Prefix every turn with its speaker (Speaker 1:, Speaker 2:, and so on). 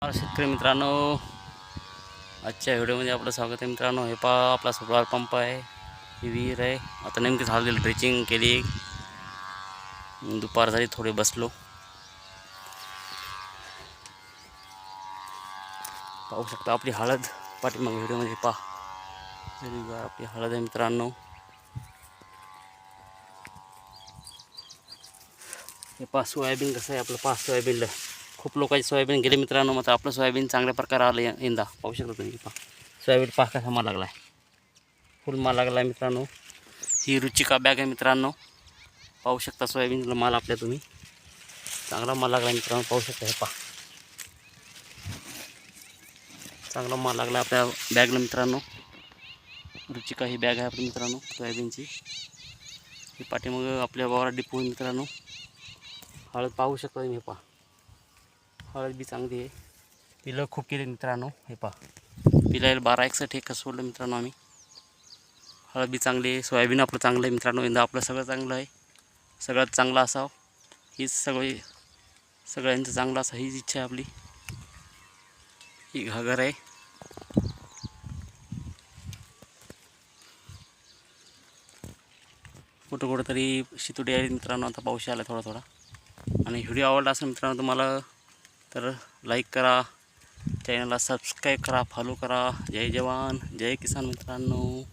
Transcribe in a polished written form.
Speaker 1: शेतकरी मित्रांनो, आजच्या व्हिडिओमध्ये आपलं स्वागत आहे मित्रांनो। हे पहा, आपला सोलार पंप आहे, ही विहीर आहे। आता नेमकी झालेली ड्रिचिंग केली, दुपार झाली, थोडे बसलो। पाहू शकता आपली हळद पाठीमागे व्हिडिओमध्ये पहा, आपली हळद आहे मित्रांनो। हे पहा सोयाबीन कसं आहे आपलं, पहा सोयाबीनला खूप लोकांची सोयाबीन गेले मित्रांनो, मात्र आपलं सोयाबीन चांगल्या प्रकारे आलं यंदा। पाहू शकता तुम्ही, पहा सोयाबीन पहा कसा माल लागला आहे, फुल माल लागला आहे मित्रांनो। ही रुचिका बॅग आहे मित्रांनो, पाहू शकता सोयाबीनला माल आपल्या तुम्ही चांगला माल लागला आहे मित्रांनो। पाहू शकता, हे पहा चांगला माल लागला आपल्या बॅगला मित्रांनो। रुचिका ही बॅग आहे आपली मित्रांनो सोयाबीनची। ही पाठीमागं आपल्या वावरात डिपो मित्रांनो। हळद पाहू शकता तुम्ही, पहा हळद बी चांगली आहे, पिलं खूप केले मित्रांनो। हे पहा पिलायला 12-61 एक सोडलं मित्रांनो आम्ही। हळद बी चांगली आहे, सोयाबीन आपलं चांगलं आहे मित्रांनो। यंदा आपलं सगळं चांगलं आहे, सगळ्यात चांगलं असावं हीच सगळ्यांचं चांगलं असं हीच इच्छा आहे आपली। ही घागर आहे, कुठं तरी शितुडी आहे मित्रांनो। आता पाऊस आला थोडा थोडा। आणि व्हिडिओ आवडला असेल मित्रांनो तुम्हाला तर लाईक करा, चॅनलला सबस्क्राईब करा, फॉलो करा। जय जवान जय किसान मित्रांनो।